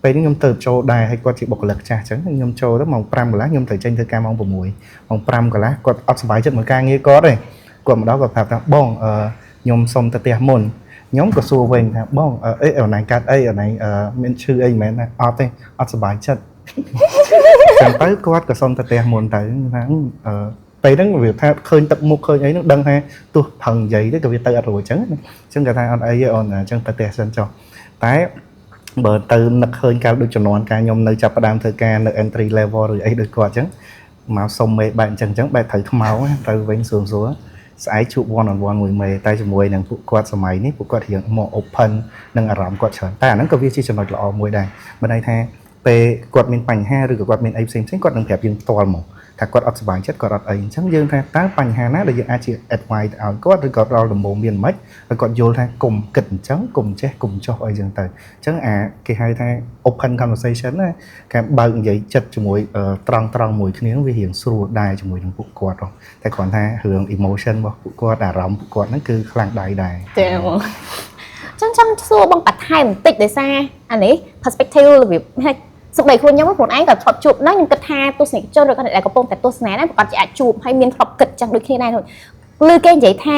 ពេលនេះខ្ញុំទៅចូលដែរហើយគាត់ជាបុគ្គលិកចាស់អញ្ចឹងខ្ញុំចូលទៅម៉ោង5កន្លះខ្ញុំត្រូវចេញធ្វើការម៉ោង6ម៉ោង5កន្លះគាត់អត់សប្បាយចិត្តមួយការងារគាត់ទេគាត់មកដល់គាត់ប្រាប់ថាបងខ្ញុំសុំទៅផ្ទះមុនខ្ញុំក៏សួរវិញថាបងអីអនឡាញកាត់អីអនឡាញមានឈឺអីមែនណាអត់ទេអត់សប្បាយចិត្តចាំទៅគាត់ក៏សុំទៅផ្ទះមុនទៅថាពេលហ្នឹងវាថាឃើញទឹកមុខឃើញអីហ្នឹងដឹងថាទោះប្រឹងនិយាយទៅក៏វាទៅអត់រួចអញ្ចឹងគាត់ថាអត់អីទេអូនអញ្ចឹងទៅផ្ទះសិនចុះតែបើទៅនឹកឃើញកាលដូចចំនួនការខ្ញុំនៅចាប់ផ្ដើមធ្វើការនៅ entry level ឬអីដូចគាត់អញ្ចឹងមកសុំមេបែបអញ្ចឹងបែបត្រូវថ្មោងទៅវិញសួរស្អែកជួប one on one មួយមេតែជាមួយនឹងពួកគាត់សម័យនេះពួកគាត់រៀងមក open នឹងអារម្មណ៍គាត់ច្រើនតែអាហ្នឹងក៏វាជាចំណុចល្អមួយដែរបើន័យថាពេលគាត់មានបញ្ហាឬក៏គាត់មានអីផ្សេងគាត់នឹងប្រាប់យើងផ្ទាល់មកថាគាត់អត់សប្បាយចិត្តគាត់អត់អីអញ្ចឹងយើងថាតើបញ្ហាណាដែលយើងអាចជា advice ឲ្យគាត់ឬក៏ដល់ដំបូងមានមិនហើយគាត់យល់ថាកុំគិតអញ្ចឹងកុំចេះកុំចោះអីអញ្ចឹងទៅអញ្ចឹងគេហៅថា open conversation ណាការបើកនិយាយចិត្តជាមួយត្រង់មួយគ្នាវារៀងស្រួលដែរជាមួយនឹងពួកគាត់តែគ្រាន់ថារឿង emotion របស់ពួកគាត់អារម្មណ៍ពួកគាត់ហ្នឹងគឺខ្លាំងដៃដែរចា៎ចឹងចង់សួរបងបន្ថែមបន្តិចដោយសារអានេះ perspective របៀបសម្ដីខ្លួនខ្ញុំខ្លួនឯងក៏ធ្លាប់ជួបហ្នឹងខ្ញុំគិតថាទស្សនិកជនឬក៏អ្នកដែលកំពុងតែទស្សនាហ្នឹងប្រកាសជាអាចជួបហើយមានធ្លាប់គិតចឹងដូចគ្នាដែរឬគេនិយាយថា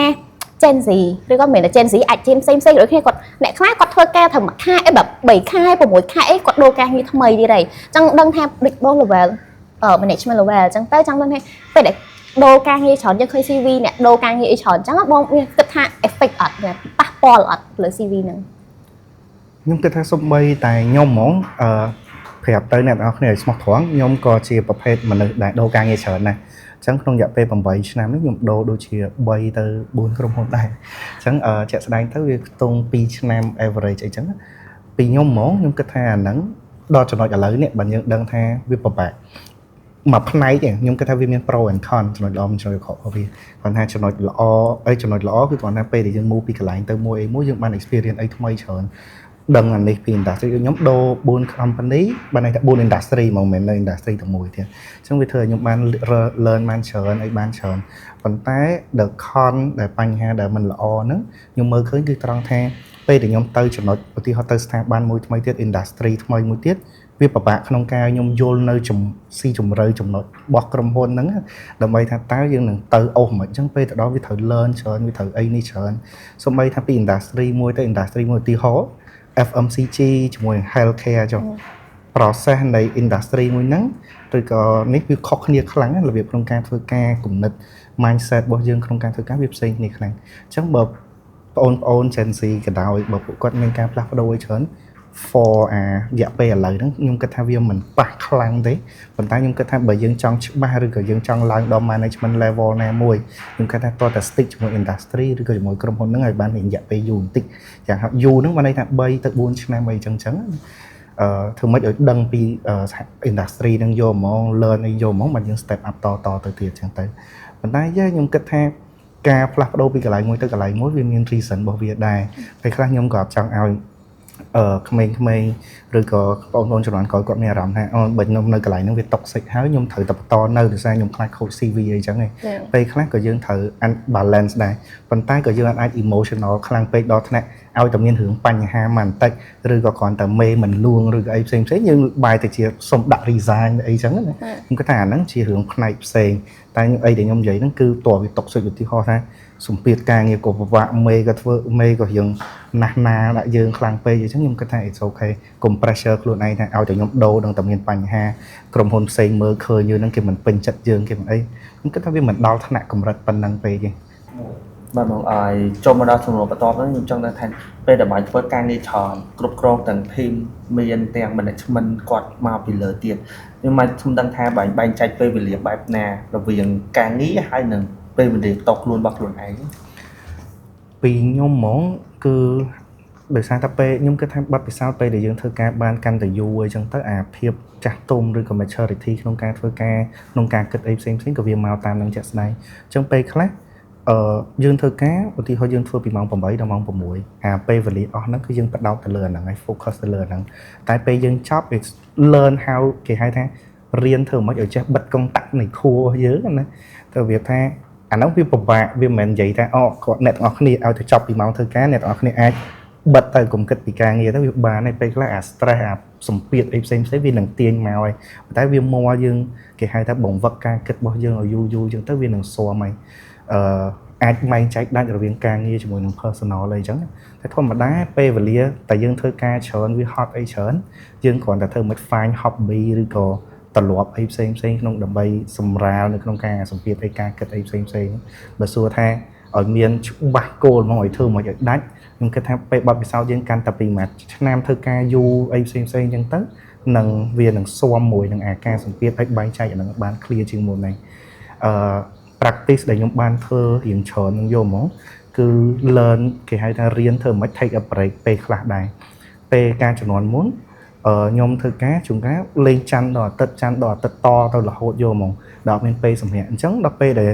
Gen Z ឬក៏មិនមែន Gen Z អាចជាផ្សេងដូចគ្នាគាត់អ្នកខ្លះគាត់ធ្វើការត្រឹម1ខែអីแบบ3ខែ6ខែអីគាត់ដូរការងារថ្មីទៀតហើយចឹងដឹងថាដូចបង level management level ចឹងទៅចង់ដឹងថាពេលដែលដូរការងារច្រើនយើងឃើញ CV អ្នកដូរការងារអីច្រើនចឹងបងមានគិតថា effect អត់ប៉ះពាល់អត់លើ CV ហ្នឹងខ្ញុំគិតថាសូម្បីតែខ្ញុំហ្មងប្រាប់ទៅអ្នកនរគ្នាឲ្យស្មោះត្រង់ខ្ញុំក៏ជាប្រភេទមនុស្សដែលដូរការងារច្រើនណាស់អញ្ចឹងក្នុងរយៈពេល8ឆ្នាំនេះខ្ញុំដូរដូចជា3ទៅ4ក្រុមហ៊ុនដែរអញ្ចឹងជាក់ស្ដែងទៅវាខ្ទង់2ឆ្នាំ average អីចឹងពីខ្ញុំហ្មងខ្ញុំគិតថាអាហ្នឹងដល់ចំណុចឥឡូវនេះបើយើងដឹងថាវាពិបាកមួយផ្នែកខ្ញុំគិតថាវាមាន pro and con ចំណុចល្អចំណុចខុសរបស់វាគាត់ថាចំណុចល្អគឺគាត់ថាពេលដែលយើង move ពីកន្លែងទៅមួយយើងបាន experience អីថ្មីច្រើនដឹងអានេះពី industry ខ្ញុំដូរ4 company បានន័យថា4 industry ហ្មងមិនមែននៅ industry តែមួយទៀតអញ្ចឹងវាធ្វើឲ្យខ្ញុំបាន learn បានច្រើនអីបានច្រើនប៉ុន្តែ the con ដែលបញ្ហាដែលមិនល្អហ្នឹងខ្ញុំមើលឃើញគឺត្រង់ថាពេលដែលខ្ញុំទៅចំណុចឧទាហរណ៍ទៅស្ថាប័នមួយថ្មីទៀត industry ថ្មីមួយទៀតវាពិបាកក្នុងការខ្ញុំយល់នៅស៊ីជម្រៅចំណុចរបស់ក្រុមហ៊ុនហ្នឹងដើម្បីថាតើយើងនឹងទៅអូសមិនអញ្ចឹងពេលទៅដល់វាត្រូវ learn ច្រើនវាត្រូវអីនេះច្រើនសូម្បីថាពី industry មួយទៅ industry មួយឧទាហរណ៍FMCG ជាមួយ healthcare ចុះ process នៃ industry មួយហ្នឹងឬក៏នេះវាខុសគ្នាខ្លាំងណាស់របៀបក្នុងការធ្វើការគំនិត mindset របស់យើងក្នុងការធ្វើការវាផ្សេងគ្នាខ្លាំងអញ្ចឹងបើបងប្អូន Gen Z ក៏ដោយបើពួកគាត់មានការផ្លាស់ប្ដូរច្រើន for រយៈពេលឥឡូវហ្នឹងខ្ញុំគិតថាវាមិនប៉ះខ្លាំងទេប៉ុន្តែខ្ញុំគិតថាបើយើងចង់ច្បាស់ឬក៏យើងចង់ឡើងដល់ management level ណាមួយខ្ញុំគិតថាតើតែ stick ជាមួយ industry ឬក៏ជាមួយក្រុមហ៊ុនហ្នឹងឲ្យបានរយៈពេលយូរបន្តិចយ៉ាងហោចយូរហ្នឹងបានន័យថា3ទៅ4ឆ្នាំអីចឹងធ្វើម៉េចឲ្យដឹងពី industry ហ្នឹងយកហ្មង learn អីយកហ្មងបានយើង step up តទៅទៀតចឹងទៅប៉ុន្តែខ្ញុំគិតថាការផ្លាស់ប្ដូរពីកន្លែងមួយទៅកន្លែងមួយវាមាន reason របស់វាដែរពេលខ្លះខ្ញុំក៏ចង់ឲ្យក្មេងៗឬក៏បងប្អូនជំនាន់ក្រោយគាត់មានអារម្មណ៍ថាបើខ្ញុំនៅកន្លែងហ្នឹងវា toxic ហើយខ្ញុំត្រូវតែបន្តនៅដោយសារខ្ញុំខ្លាចខូច CV អីចឹងឯងពេលខ្លះក៏យើងត្រូវ balance ដែរប៉ុន្តែក៏យើងអាច emotional ខ្លាំងពេកដល់ថ្នាក់ឲ្យតែមានរឿងបញ្ហាមកបន្តិចឬក៏គ្រាន់តែមេមិនលួងឬក៏អីផ្សេងយើងបែរទៅជាសុំដាក់ resign អីចឹងណាខ្ញុំគិតថាអាហ្នឹងជារឿងផ្នែកផ្សេងតែអីដែលខ្ញុំនិយាយហ្នឹងគឺតើវា toxic ឧទាហរណ៍ថាសម្ពាធការងារក៏ពិបាកមេក៏ធ្វើមេក៏រៀងណាស់ណាដាក់យើងខ្លាំងពេកអញ្ចឹងខ្ញុំគិតថា it's okay កុំ pressure ខ្លួនឯងថាឲ្យតែខ្ញុំដូរនឹងតែមានបញ្ហាក្រុមហ៊ុនផ្សេងមើលឃើញយើងហ្នឹងគេមិនពេញចិត្តយើងគេមិនអីខ្ញុំគិតថាវាមិនដល់ថ្នាក់កម្រិតប៉ុណ្ណឹងពេកទេបាទបងឲ្យចូលមកដល់ជំនួសបន្ទាប់ហ្នឹងខ្ញុំចង់ថាពេលដែលបានធ្វើការងារច្រើនគ្រប់គ្រងទាំង team មានទាំង management គាត់មកពីលើទៀតខ្ញុំមកខ្ញុំដឹងថាបែងចែកពេលវេលាបែបណារវាងការងារហើយនឹងពេលវេលាតខ្លួនរបស់ខ្លួនឯងពីខ្ញុំហ្មងគឺ ដោយសារតែពេលខ្ញុំគិតថាបទពិសោធន៍ពេលដែលយើងធ្វើការបានកាន់តែយូរអញ្ចឹងទៅអាភាពចាស់ទុំឬក៏ maturity ក្នុងការធ្វើការក្នុងការគិតអីផ្សេងៗក៏វាមកតាមនឹងជាក់ស្ដែងអញ្ចឹងពេលខ្លះយើងធ្វើការឧទាហរណ៍យើងធ្វើពីម៉ោង8ដល់ម៉ោង6អាពេលវេលាអស់ហ្នឹងគឺយើងបដោតទៅលើអាហ្នឹងហើយ focus ទៅលើអាហ្នឹងតែពេលយើងចប់ learn how គេហៅថារៀនធ្វើមិនឲ្យចេះបិទកុងតាក់នៃខួរយើងណាទៅវាថាអាហ្នឹងវាពិបាកវាមិនមែននិយាយថាគាត់អ្នកទាំងអស់គ្នាឲ្យទៅចប់ពីម៉ោងធ្វើការអ្នកទាំងអស់គ្នាអាចបិទទៅកុំគិតពីការងារទៅវាបានហើយពេលខ្លះអា stress អាសម្ពាធអីផ្សេងៗវានឹងទាញមកហើយតែវាមកយើងគេហៅថាបង្វឹកការគិតរបស់យើងឲ្យយូរអញ្ចឹងទៅវានឹងស៊ាំហើយអាចបែងចែកដាច់រវាងការងារជាមួយនឹង personal អីចឹងតែធម្មតាពេលវេលាតែយើងធ្វើការច្រើនវាហត់អីច្រើនយើងគ្រាន់តែធ្វើមិន find hobby ឬក៏ទម្លាប់អីផ្សេងក្នុងដើម្បីសម្រាលនៅក្នុងការសម្ពាធអីការគិតអីផ្សេងបើសួរថាឲ្យមានច្បាស់គោលហ្មងឲ្យធ្វើមកឲ្យដាច់ខ្ញុំគិតថាពេលបទពិសោធន៍យើងកាន់តែពីមួយឆ្នាំធ្វើការយូរអីផ្សេងអញ្ចឹងទៅនឹងវានឹងស៊ាំមួយនឹងអាការសម្ពាធឲ្យបែងចែកអានឹងបាន clear ជាងមុនហ្នឹងpractice ដែលខ្ញុំបានធ្វើរៀងច្រើននឹងយកហ្មងគឺ learn គេហៅថារៀនធ្វើមិន take a break ពេលខ្លះដែរពេលការជំនាន់មុនខ្ញុំធ្វើការជួនកាលលេងច័ន្ទដល់អាទិត្យច័ន្ទដល់អាទិត្យតទៅរហូតយកហ្មងដល់មានពេលសម្រាប់អញ្ចឹងដល់ពេលដែល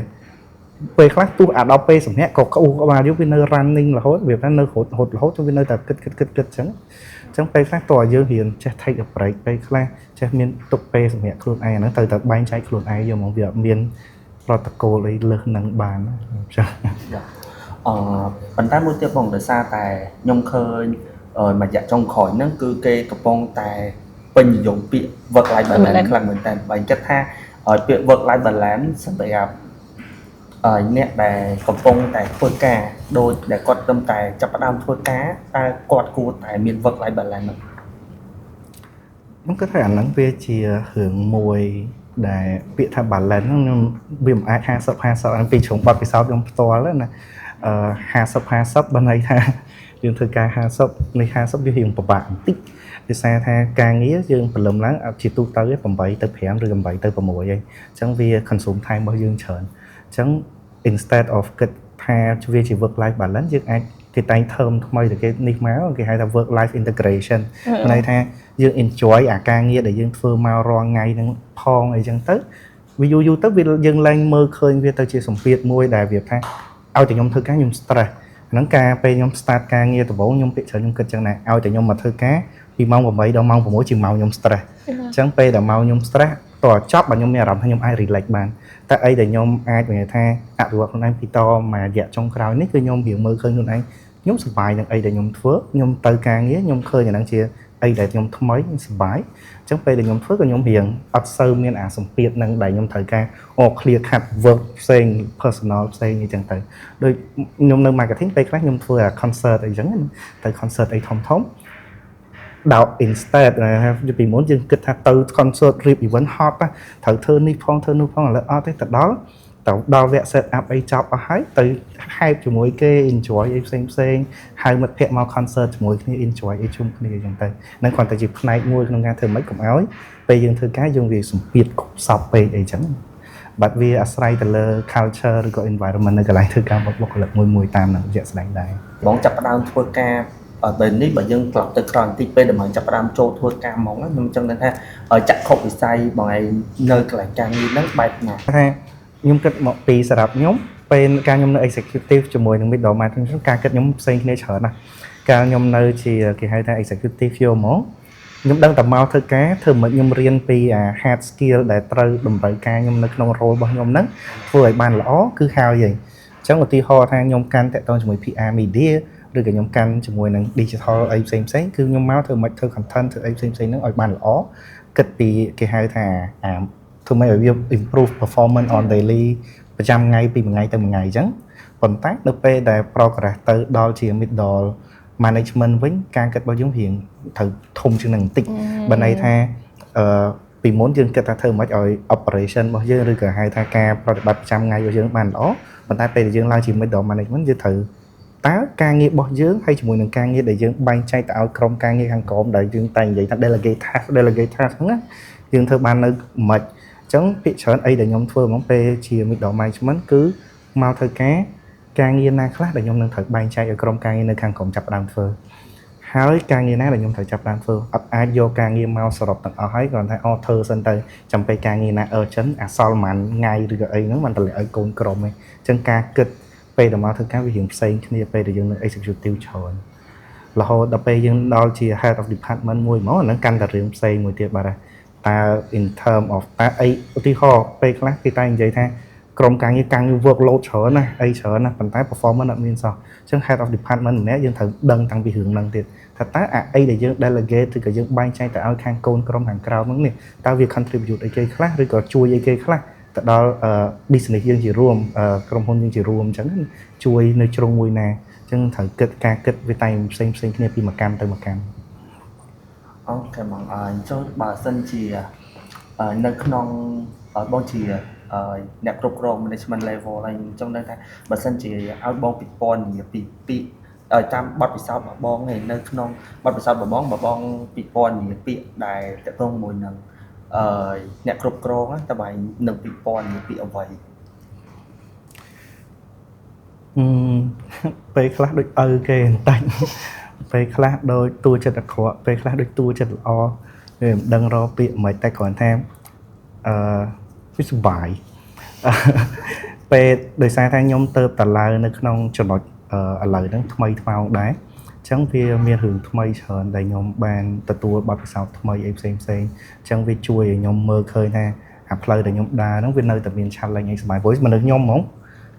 ពេលខ្លះទោះអាដល់ពេលសម្រាប់ក៏ក្អួក្បាលយើងវានៅ running រហូតវាថានៅរហូតវានៅតែគិតអញ្ចឹងពេលខ្លះតើយើងរៀនចេះ take a break ពេលខ្លះចេះមានទុកពេលសម្រាប់ខ្លួនឯងហ្នឹងទៅបែងចែកខ្លួនឯងយកហ្មងវាអត់មានprotocol អីលើសនឹងបានចាប៉ុន្តែមួយទៀតបងដោយសារតែខ្ញុំឃើញមួយរយៈចុងក្រោយហ្នឹងគឺគេកំពុងតែពេញនិយមពាក្យ work life balance ខ្លាំងមែនតើបើគិតថាពាក្យ work life balance សម្រាប់អ្នកដែលកំពុងតែធ្វើការដូចដែលគាត់ត្រឹមតែចាប់ផ្ដើមធ្វើការតែគាត់គួរតែមាន work life balance ហ្នឹងគឺថាអាហ្នឹងវាជារឿងមួយដែលពាក្យថា balance ហ្នឹងខ្ញុំវាមិនអាច50អាពីជ្រុងបត់ពិសោធន៍ខ្ញុំផ្ទាល់ណា50បើន័យថាយើងធ្វើការ50នេះ50វារៀងពិបាកបន្តិចដោយសារថាការងារយើងព្រលឹមឡើងជាទូទៅ8ទៅ5ឬ8ទៅ6ហើយអញ្ចឹងវា consume time របស់យើងច្រើនអញ្ចឹង instead of គិតថាវាជា work life balance យើងអាចគេតែង term ថ្មីដែលគេនេះមកគេហៅថា work life integration ន័យថាយើង enjoy អាការងារដែលយើងធ្វើមករាល់ថ្ងៃហ្នឹងផងអីចឹងទៅវាយូរទៅវាយើងឡើងមើលឃើញវាទៅជាសម្ពាធមួយដែលវាថាឲ្យតែខ្ញុំធ្វើការខ្ញុំ stress ហ្នឹងការពេលខ្ញុំ start ការងារដំបូងខ្ញុំពាក្យច្រើនខ្ញុំគិតចឹងដែរឲ្យតែខ្ញុំមកធ្វើការពីម៉ោង8ដល់ម៉ោង6ជាម៉ោងខ្ញុំ stress អញ្ចឹងពេលដែលម៉ោងខ្ញុំ stress តើចប់បើខ្ញុំមានអារម្មណ៍ថាខ្ញុំអាច relax បានតែអីដែលខ្ញុំអាចនិយាយថាអភិវឌ្ឍខ្លួនឯងពីតមករយៈចុងក្រោយនេះគឺខ្ញុំរៀងមើលឃើញខ្លួនឯងខ្ញុំសប្បាយនឹងអីដែលខ្ញុំធ្វើខ្ញុំទៅការងារខ្ញុំឃើញអាហ្នឹងជាអីដែលខ្ញុំថ្មីខ្ញុំសប្បាយអញ្ចឹងពេលដែលខ្ញុំធ្វើក៏ខ្ញុំរៀងអត់សូវមានអាសម្ពាធនឹងដែលខ្ញុំត្រូវការclear cut work ផ្សេង personal ផ្សេងអីចឹងទៅដូចខ្ញុំនៅ marketing ពេលខ្លះខ្ញុំធ្វើអា concert អីចឹងទៅ concert អីធំដល់ instead ពីមុនយើងគិតថាទៅ concert រៀប event hot ត្រូវធ្វើនេះផងធ្វើនោះផងឥឡូវអត់ទេទៅដល់វគ្គ set up អីចប់អស់ហើយទៅ hype ជាមួយគេ enjoy អីផ្សេងហៅមិត្តភ័ក្តិមក concert ជាមួយគ្នា enjoy អីជុំគ្នាអញ្ចឹងទៅនឹងគ្រាន់តែជាផ្នែកមួយក្នុងការធ្វើម៉េចកុំឲ្យពេលយើងធ្វើការយើងវាសម្ពាធគប់សពពេកអីចឹងបាត់វាអាស្រ័យទៅលើ culture ឬក៏ environment នៅកន្លែងធ្វើការបុគ្គលិកមួយតាមនឹងជាក់ស្ដែងដែរបងចាប់ផ្ដើមធ្វើការពេលនេះបើយើងត្រឡប់ទៅក្រោយបន្តិចពេលដែលមកចាប់ផ្ដើមចូលធ្វើការហ្មងខ្ញុំចង់ដឹងថាចក្ខុវិស័យបងឯងនៅកន្លែងការងារហ្នឹងបែបណាថាខ្ញុំគិតមកពីសម្រាប់ខ្ញុំពេលការខ្ញុំនៅ executive ជាមួយនឹង middle management ការគិតខ្ញុំផ្សេងគ្នាច្រើនណាស់កាលខ្ញុំនៅជាគេហៅថា executive យកហ្មងខ្ញុំដឹងតែមកធ្វើការធ្វើមិនខ្ញុំរៀនពីអា hard skill ដែលត្រូវតម្រូវការខ្ញុំនៅក្នុង role របស់ខ្ញុំហ្នឹងធ្វើឲ្យបានល្អគឺហើយហើយអញ្ចឹងឧទាហរណ៍ថាខ្ញុំកាន់តាក់ទងជាមួយ PR media ឬក៏ខ្ញុំកាន់ជាមួយនឹង digital អីផ្សេងគឺខ្ញុំមកធ្វើមិនធ្វើ content ធ្វើអីផ្សេងហ្នឹងឲ្យបានល្អគិតពីគេហៅថាធ្វើម៉េចឲ្យវា improve performance on daily ប្រចាំថ្ងៃពីមួយថ្ងៃទៅមួយថ្ងៃអញ្ចឹងប៉ុន្តែនៅពេលដែល progress ទៅដល់ជា middle management វិញការគិតរបស់យើងរៀងត្រូវធំជាងនឹងបន្តិចបើន័យថាពីមុនយើងគិតថាធ្វើម៉េចឲ្យ operation របស់យើងឬក៏ហៅថាការប្រតិបត្តិប្រចាំថ្ងៃរបស់យើងបានល្អប៉ុន្តែពេលដែលយើងឡើងជា middle management យើងត្រូវតើការងាររបស់យើងហើយជាមួយនឹងការងារដែលយើងបែងចែកទៅឲ្យក្រុមការងារខាងក្រោមដែលយើងតែនិយាយថា delegate task ហ្នឹងណាយើងធ្វើបាននៅមិនអញ្ចឹងភាគច្រើនអីដែលខ្ញុំធ្វើហ្មងពេលជា middle management គឺមកធ្វើការងារណាខ្លះដែលខ្ញុំនឹងត្រូវបែងចែកឲ្យក្រុមការងារនៅខាងក្រោមចាប់ផ្ដើមធ្វើ ហើយការងារណាដែលខ្ញុំត្រូវចាប់បានធ្វើអត់អាចយកការងារមកសរុបទាំងអស់ហើយគ្រាន់តែ author សិនទៅចាំពេលការងារណា urgent អាសល់មិនថ្ងៃឬក៏អីហ្នឹងមិនតម្លាក់ឲ្យកូនក្រុមទេអញ្ចឹងការគិតពេលដែលមកធ្វើការវារៀងផ្សេងគ្នាពេលដែលយើងនៅ executive ច្រើនរហូតដល់ពេលយើងដល់ជា head of department មួយហ្មងអាហ្នឹងកាន់តែរឿងផ្សេងមួយទៀតបាទតើ in term of តើអីឧទាហរណ៍ពេលខ្លះគេតែនិយាយថាក្រុមការងារ workload ច្រើនណាអីច្រើនណាប៉ុន្តែ performance អត់មានសោះអញ្ចឹង head of department ម្នាក់យើងត្រូវដឹងតាំងពីរឿងហ្នឹងទៀតថាតើអីដែលយើង delegate ឬក៏យើងបែងចែកទៅឲ្យខាងកូនក្រុមខាងក្រៅហ្នឹងនេះតើវា contribute អីគេខ្លះឬក៏ជួយអីគេខ្លះទៅដល់ business យើងជារួមក្រុមហ៊ុនយើងជារួមអញ្ចឹងជួយនៅជ្រុងមួយណាអញ្ចឹងត្រូវគិតការគិតវាតែផ្សេងគ្នាពីមួយកម្មទៅមួយកម្មអូខេបងចូលបើសិនជានៅក្នុងបងជាអ្នកគ្រប់គ្រង management level ហើយខ្ញុំចង់ដឹងថាបើសិនជាឲ្យបងពិពណ៌នាពីតាមបទពិសោធន៍របស់បងឯនៅក្នុងបទពិសោធន៍របស់បងពិពណ៌នាពាក្យដែលតកតងមួយនឹងអ្នកគ្រប់គ្រងតើបងនឹងពិពណ៌នាពាក្យអ្វីពេលខ្លះដូចឪគេបន្តិចពេលខ្លះដូចតួចិត្តអាក្រក់ពេលខ្លះដូចតួចិត្តល្អវាមិនដឹងរកពាក្យមិនតែគ្រាន់តែវាសុបាយពេលដោយសារថាខ្ញុំទៅតឡើងនៅក្នុងចំណុចឥឡូវហ្នឹងថ្មីថ្មោងដែរអញ្ចឹងវាមានរឿងថ្មីច្រើនដែលខ្ញុំបានទទួលបទពិសោធន៍ថ្មីអីផ្សេងអញ្ចឹងវាជួយឲ្យខ្ញុំមើលឃើញថាអាផ្លូវដែលខ្ញុំដើរហ្នឹងវានៅតែមាន challenge អីសុបាយព្រោះមនុស្សខ្ញុំហ្មង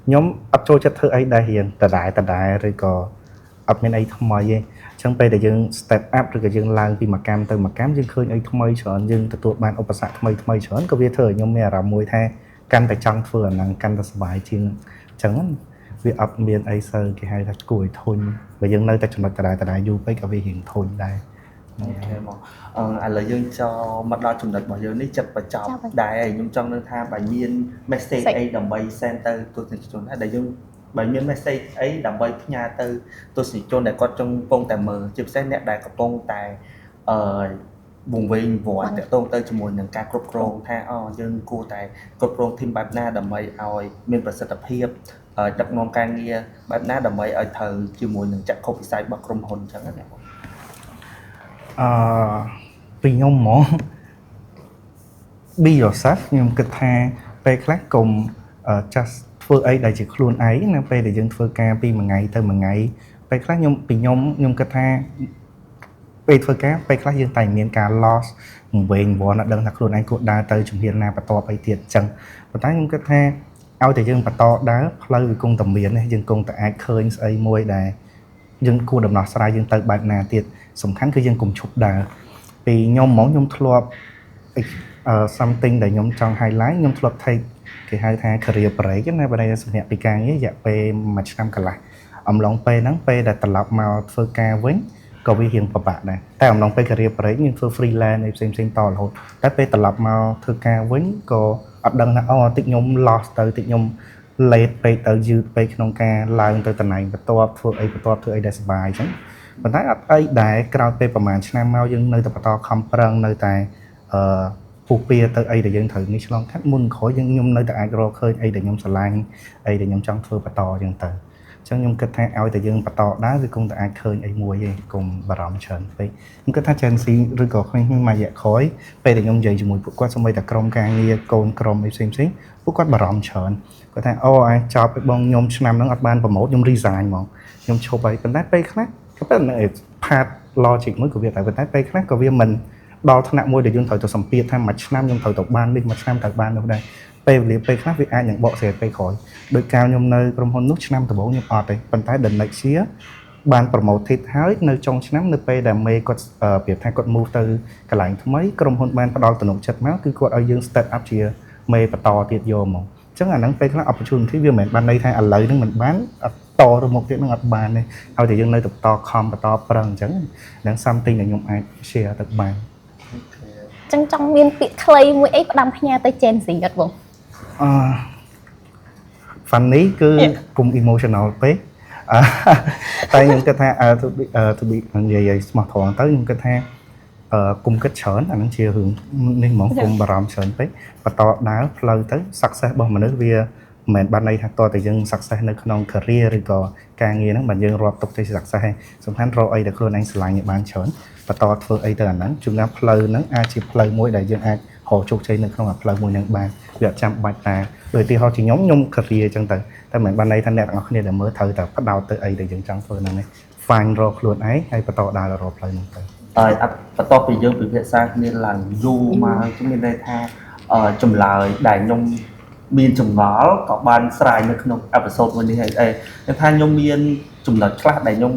ខ្ញុំអត់ចូលចិត្តធ្វើអីដែលរៀងដដែលឬក៏អត់មានអីថ្មីទេអញ្ចឹងពេលដែលយើង step up ឬក៏យើងឡើងពីមួយកម្មទៅមួយកម្មយើងឃើញអីថ្មីច្រើនយើងទទួលបានឧបសគ្គថ្មីច្រើនក៏វាធ្វើឲ្យខ្ញុំមានអារម្មណ៍មួយថាកាន់តែចង់ធ្វើអាហ្នឹងកាន់តែសុបាយជាងអញ្ចឹងវាអត់មានអីសូវគេហៅថាគួរឲ្យធុញបើយើងនៅតែចំណុចដដែលយូរពេកក៏វារៀងធុញដែរអូខេមកឥឡូវយើងចូលមកដល់ចំណុចរបស់យើងនេះចិត្តបញ្ចប់ដែរហើយខ្ញុំចង់នឹងថាបើមាន message អីដើម្បី send ទៅទស្សនិកជនដែលយើងបើមាន message អីដើម្បីផ្ញើទៅទស្សនិកជនដែលគាត់កំពុងតែមើលជាពិសេសអ្នកដែលកំពុងតែវង្វេងវត្តតទៅជាមួយនឹងការគ្រប់គ្រងថាយើងគួរតែគ្រប់គ្រង team បែបណាដើម្បីឲ្យមានប្រសិទ្ធភាពដឹកនាំការងារបែបណាដើម្បីឲ្យត្រូវជាមួយនឹងចក្ខុវិស័យរបស់ក្រុមហ៊ុនអញ្ចឹងណាបងពីខ្ញុំហ្មង be yourself ខ្ញុំគិតថាពេលខ្លះកុំ just ធ្វើអីដែលជាខ្លួនឯងណាពេលដែលយើងធ្វើការពីមួយថ្ងៃទៅមួយថ្ងៃពេលខ្លះខ្ញុំគិតថាពេលធ្វើការពេលខ្លះយើងតែមានការ loss វែងវល់អត់ដឹងថាខ្លួនឯងគួរដើរទៅជំហានណាបន្តអីទៀតអញ្ចឹងប៉ុន្តែខ្ញុំគិតថាឲ្យតែយើងបន្តដើរផ្លូវវាគង់តែមានទេយើងគង់តែអាចឃើញស្អីមួយដែលយើងគួរដំណោះស្រាយយើងទៅបែបណាទៀតសំខាន់គឺយើងកុំឈប់ដើរពីខ្ញុំហ្មងខ្ញុំធ្លាប់ something ដែលខ្ញុំចង់ highlight ខ្ញុំធ្លាប់ take គេហៅថា career break ណាបើដែលសម្រាប់ពីការងាររយៈពេល1ឆ្នាំកន្លះអំឡុងពេលហ្នឹងពេលដែលត្រឡប់មកធ្វើការវិញក៏វារៀងពិបាកដែរតែអំឡុងពេល career break ខ្ញុំធ្វើ freelance ឯផ្សេងតរហូតតែពេលត្រឡប់មកធ្វើការវិញក៏អត់ដឹងថាតិចខ្ញុំ lost ទៅតិចខ្ញុំ late ពេកទៅយឺតពេកក្នុងការឡើងទៅតំណែងបន្ទាប់ធ្វើអីដែលសុបាយអញ្ចឹងប៉ុន្តែអត់អីដែរក្រោយពេលប្រហែលឆ្នាំមកយើងនៅតែបន្តខំប្រឹងនៅតែពុះពៀទៅអីដែលយើងត្រូវនេះឆ្លងកាត់មុនក្រោយខ្ញុំនៅតែអាចរកឃើញអីដែលខ្ញុំស្រឡាញ់អីដែលខ្ញុំចង់ធ្វើបន្តអញ្ចឹងទៅអញ្ចឹងខ្ញុំគិតថាឲ្យតែយើងបន្តដែរវាគង់តែអាចឃើញអីមួយទេកុំបារម្ភច្រើនពេកខ្ញុំគិតថា Gen Z ឬក៏ក្មេងៗមួយរយៈក្រោយពេលដែលខ្ញុំនិយាយជាមួយពួកគាត់សូម្បីតែក្រុមការងារកូនក្រុមអីផ្សេងពួកគាត់បារម្ភច្រើនគាត់ថាអាចចប់ឲ្យបងខ្ញុំឆ្នាំហ្នឹងអត់បានប្រម៉ូតខ្ញុំ resign ហ្មងខ្ញុំឈប់ហើយប៉ុន្តែពេលខ្លះក៏ប៉ុន្តែ part logic មួយក៏វាតែប៉ុន្តែពេលខ្លះក៏វាមិនដល់ថ្នាក់មួយដែលយើងត្រូវទៅសម្ពាធថាមួយឆ្នាំខ្ញុំត្រូវទៅបាននេះមួយឆ្នាំត្រូវបាននោះដែរពេលវេលាពេលខ្លះវាអាចនឹងបកស្រាយពេលក្រោយដោយការខ្ញុំនៅក្រុមហ៊ុននោះឆ្នាំដំបូងខ្ញុំអត់ទេប៉ុន្តែ the next year បាន promoted ហើយនៅចុងឆ្នាំនៅពេលដែលមេគាត់ប្រៀបថាគាត់ move ទៅកន្លែងថ្មីក្រុមហ៊ុនបានផ្ដល់ទំនុកចិត្តមកគឺគាត់ឲ្យយើង step up ជាមេបន្តទៀតយកមកអញ្ចឹងអាហ្នឹងពេលខ្លះ opportunity វាមិនមែនបានន័យថាឥឡូវហ្នឹងមិនបានអត់តទៅមុខទៀតហ្នឹងអត់បានទេឲ្យតែយើងនៅតែបន្តខំបន្តប្រឹងអញ្ចឹងហ្នឹង something ដែលខ្ញុំអាច share ទៅបានចឹងចង់មានពាក្យខ្លីមួយអីផ្ដាំផ្ញើទៅ Gen Z អត់បងfunny គឺគុំ emotional ពេកតែខ្ញុំគិតថា to be និយាយស្មោះត្រង់ទៅខ្ញុំគិតថាគុំគិតច្រើនអានឹងជារឿងនេះហ្មងគុំបារម្ភច្រើនពេកបន្តដើរផ្លូវទៅ success របស់មនុស្សវា មិនបានន័យថាតើតែយើង success នៅក្នុង career ឬក៏ការងារហ្នឹងបើយើងរាប់ទុកទៅ success ហើយសំខាន់រកអីដែលខ្លួនឯងស្រឡាញ់ឲ្យបានច្រើនបន្តធ្វើអីទៅអាហ្នឹងជួនកាលផ្លូវហ្នឹងអាចជាផ្លូវមួយដែលយើងអាចរកជោគជ័យនៅក្នុងអាផ្លូវមួយហ្នឹងបានវាអត់ចាំបាច់ថាដូចទីហោជាខ្ញុំ career អញ្ចឹងទៅតែមិនបានន័យថាអ្នកទាំងអស់គ្នាដែលមើលត្រូវតែផ្ដោតទៅអីដែលយើងចង់ធ្វើហ្នឹងឯង find រកខ្លួនឯងហើយបន្តដើររកផ្លូវហ្នឹងទៅ ហើយបន្ទាប់ពីយើងពិភាក្សាគ្នាឡើងយូរមកជំនាញន័យថាចម្លើយដែលខ្ញុំមានចម្ងល់ក៏បានស្រាយនៅក្នុងអេពីសូតមួយនេះហើយខ្ញុំថាខ្ញុំមានចំណុចខ្លះដែលខ្ញុំ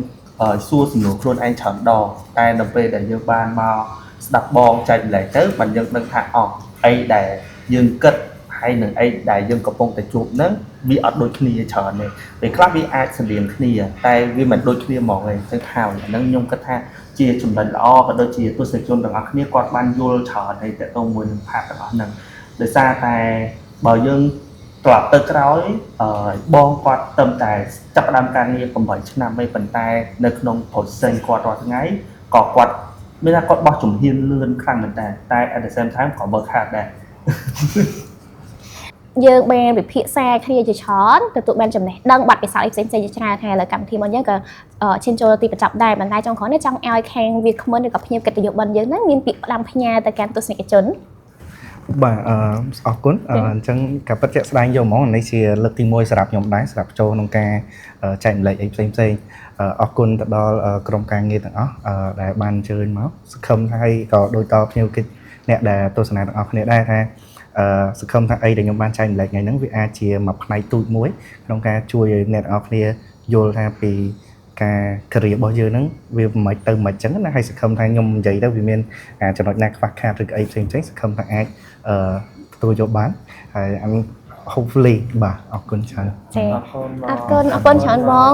សួរសំណួរខ្លួនឯងច្រើនដងតែនៅពេលដែលយើងបានមកស្ដាប់បងចែកម្លែកទៅបានយើងដឹងថាអីដែលយើងគិតហើយនឹងអីដែលយើងកំពុងតែជួបហ្នឹងវាអត់ដូចគ្នាច្រើនទេពេលខ្លះវាអាចស្រដៀងគ្នាតែវាមិនដូចគ្នាហ្មងទេទៅថាហ្នឹងខ្ញុំគិតថាជាចំណុចល្អក៏ដូចជាទស្សនិកជនទាំងអស់គ្នាគាត់បានយល់ច្រើនហើយតើតើមួយនឹងផាកទាំងអស់ហ្នឹងដោយសារតែបើយើងត្រឡប់ទៅក្រោយបងគាត់ទៅតែចាប់ផ្ដើមការងារ8ឆ្នាំឯងប៉ុន្តែនៅក្នុង process គាត់រាល់ថ្ងៃក៏គាត់មានថាគាត់បោះជំហានលឿនខ្លាំងមែនតើតែ at the same time ក៏ work hard ដែរ យើងបានវិភាគសារគ្នាជាច្រើនទទួលបានចំណេះដឹងបាត់ពិសោធន៍អីផ្សេងៗជាច្រើនហើយឥឡូវកម្មវិធីរបស់យើងក៏ឈានចូលទីបញ្ចប់ដែរប៉ុន្តែចុងក្រោយនេះចង់ឲ្យខាងវាគ្មិនឬក៏ភ្ញៀវកិត្តិយសរបស់យើងហ្នឹងមានពាក្យផ្ដាំផ្ញើទៅកាន់ទស្សនិកជន បាទអរគុណអញ្ចឹងការពិតជាក់ស្ដែងយកហ្មងនេះជាលើកទី1សម្រាប់ខ្ញុំដែរសម្រាប់ចូលក្នុងការចែកម្លែកអីផ្សេងអរគុណទៅដល់ក្រុមការងារទាំងអស់ដែលបានអញ្ជើញមកសង្ឃឹមថាហើយក៏ដូចតភ្ញៀវកិត្តិអ្នកដែលទស្សនាទាំងអស់គ្នាដែរថាសង្ឃឹមថាអីដែលខ្ញុំបានចែកម្លែកថ្ងៃហ្នឹងវាអាចជាមួយផ្នែកទូចមួយក្នុងការជួយឲ្យអ្នកទាំងអស់គ្នាយល់ថាពីការ career របស់យើងហ្នឹងវាមិនទៅមិនអញ្ចឹងណាហើយសង្ឃឹមថាខ្ញុំនិយាយទៅវាមានចំណុចណាខ្វះខាតឬក៏អីផ្សេងៗសង្ឃឹមថាអាចទទួលយកបានហើយ hopefully បាទអរគុណច្រើន ចាអរគុណច្រើនបង